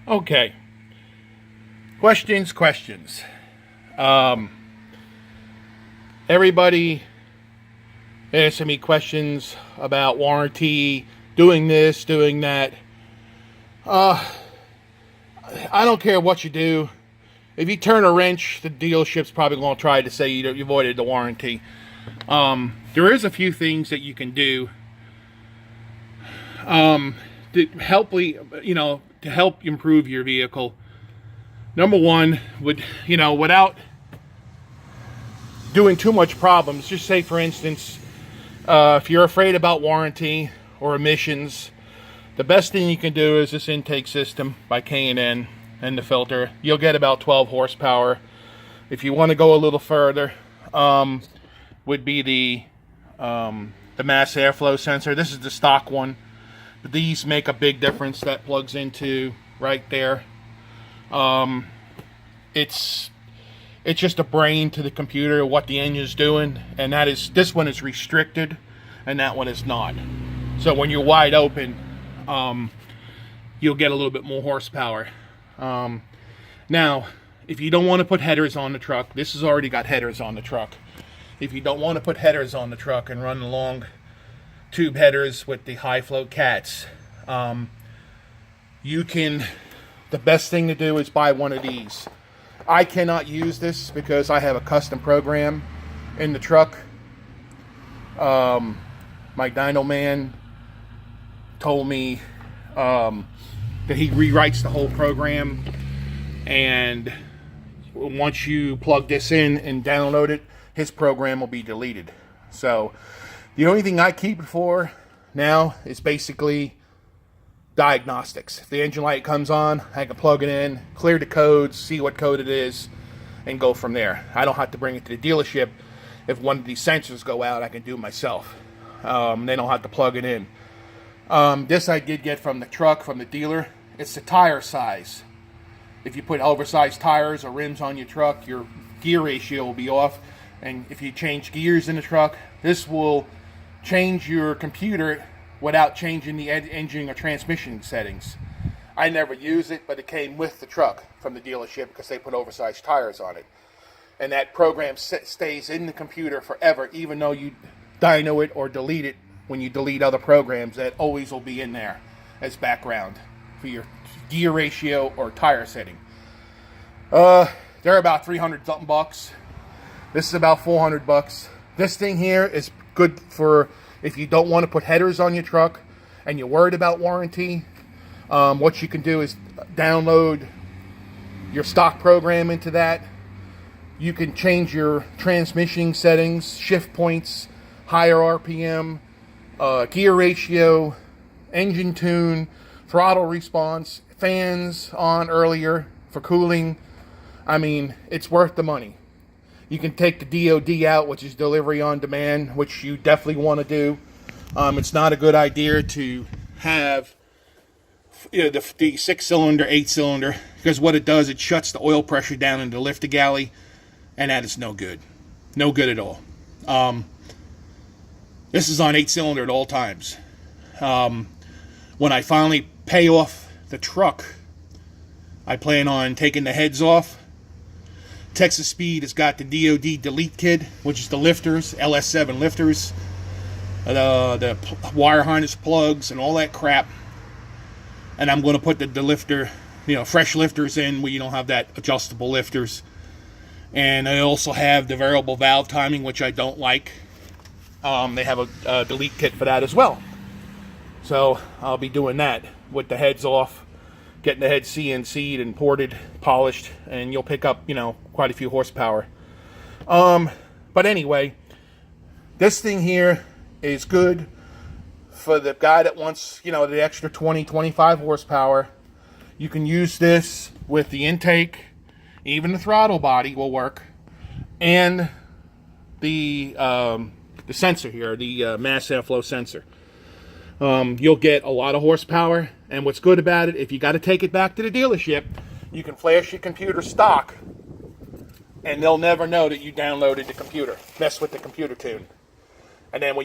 Okay. Questions. Um, Everybody asking me questions about warranty, doing this, doing that. I don't care what you do. If you turn a wrench, the dealership's probably going to try to say you avoided the warranty. There is a few things that you can do to help improve your vehicle. Number one, without doing too much problems, just say, for instance, if you're afraid about warranty or emissions, the best thing you can do is this intake system by K&N and the filter. You'll get about 12 horsepower. If you want to go a little further, would be the mass airflow sensor. This is the stock one, but these make a big difference. That plugs into right there. It's just a brain to the computer what the engine's doing, and this one is restricted and that one is not. So when you're wide open, you'll get a little bit more horsepower. Now, if you don't want to put headers on the truck, this has already got headers on the truck. If you don't want to put headers on the truck and run long tube headers with the high flow cats, the best thing to do is buy one of these. I cannot use this because I have a custom program in the truck. My dyno man told me that he rewrites the whole program, and once you plug this in and download it, his program will be deleted. So the only thing I keep it for now is basically diagnostics. If the engine light comes on, I can plug it in, clear the codes, see what code it is, and go from there. I don't have to bring it to the dealership. If one of these sensors go out, I can do it myself. They don't have to plug it in. This I did get from the truck, from the dealer. It's the tire size. If you put oversized tires or rims on your truck, your gear ratio will be off. And if you change gears in the truck, this will change your computer without changing the engine or transmission settings. I never use it, but it came with the truck from the dealership because they put oversized tires on it. And that program stays in the computer forever, even though you dyno it or delete it. When you delete other programs, that always will be in there as background for your gear ratio or tire setting. They're about 300 something bucks. This is about 400 bucks. This thing here is good for if you don't want to put headers on your truck and you're worried about warranty. What you can do is download your stock program into that. You can change your transmission settings, shift points, higher RPM, gear ratio, engine tune, throttle response, fans on earlier for cooling. I mean, it's worth the money. You can take the DOD out, which is delivery on demand, which you definitely want to do. It's not a good idea to have the 6-cylinder, 8-cylinder, because what it does, it shuts the oil pressure down in the lifter galley, and that is no good. No good at all. This is on 8-cylinder at all times. When I finally pay off the truck, I plan on taking the heads off. Texas Speed has got the DOD delete kit, which is the lifters, LS7 lifters, the wire harness plugs, and all that crap. And I'm going to put the lifter, fresh lifters in where you don't have that adjustable lifters. And I also have the variable valve timing, which I don't like. They have a delete kit for that as well. So I'll be doing that with the heads off, getting the head CNC'd and ported, polished, and you'll pick up, quite a few horsepower. But anyway, this thing here is good for the guy that wants, the extra 20, 25 horsepower. You can use this with the intake, even the throttle body will work, and the sensor here, the mass airflow sensor. You'll get a lot of horsepower, and what's good about it, if you got to take it back to the dealership, you can flash your computer stock, and they'll never know that you downloaded the computer, mess with the computer tune. And then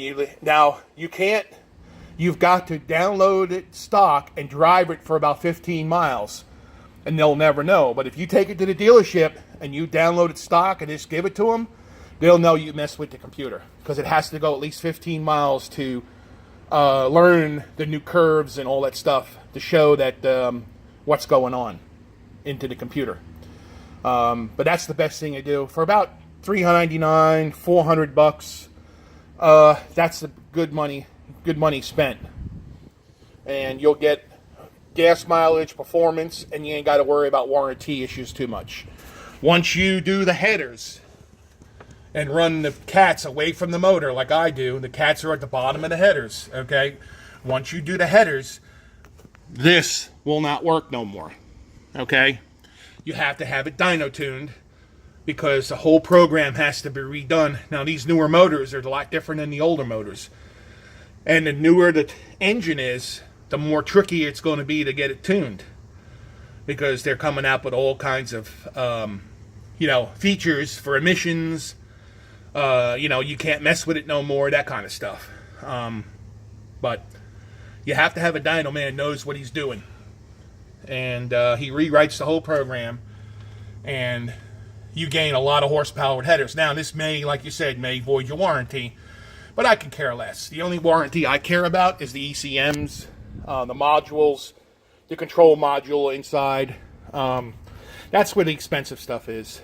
you've got to download it stock and drive it for about 15 miles and they'll never know. But if you take it to the dealership and you download it stock and just give it to them, they'll know you messed with the computer, because it has to go at least 15 miles to learn the new curves and all that stuff to show that what's going on into the computer. But that's the best thing to do for about $399, $400. That's the good money spent, and you'll get gas mileage, performance, and you ain't got to worry about warranty issues too much. Once you do the headers and run the cats away from the motor like I do, the cats are at the bottom of the headers, okay? Once you do the headers, this will not work no more, okay? You have to have it dyno tuned, because the whole program has to be redone. Now, these newer motors are a lot different than the older motors. And the newer the engine is, the more tricky it's going to be to get it tuned, because they're coming out with all kinds of, features for emissions. You can't mess with it no more, that kind of stuff. But you have to have a dyno man knows what he's doing. And he rewrites the whole program, and you gain a lot of horsepower with headers. Now, this may, like you said, may void your warranty, but I can care less. The only warranty I care about is the ECMs, the modules, the control module inside. That's where the expensive stuff is.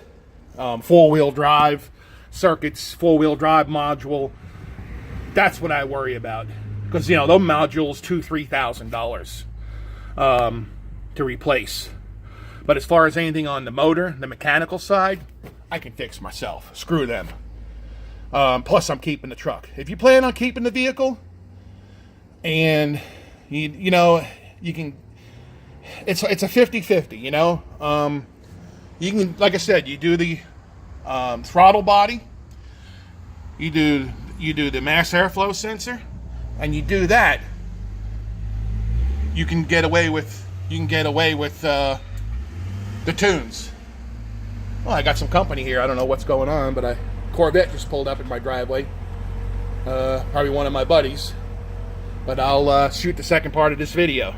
Four-wheel drive circuits, four-wheel drive module. That's what I worry about, because those modules $2,000-$3,000 to replace. But as far as anything on the motor, the mechanical side, I can fix myself. Screw them. Plus, I'm keeping the truck. If you plan on keeping the vehicle, and you can, it's a 50-50. You can, like I said, you do the throttle body, you do the mass airflow sensor, and you do that. You can get away with the tunes. Well, I got some company here. I don't know what's going on, but a Corvette just pulled up in my driveway. Probably one of my buddies. But I'll shoot the second part of this video.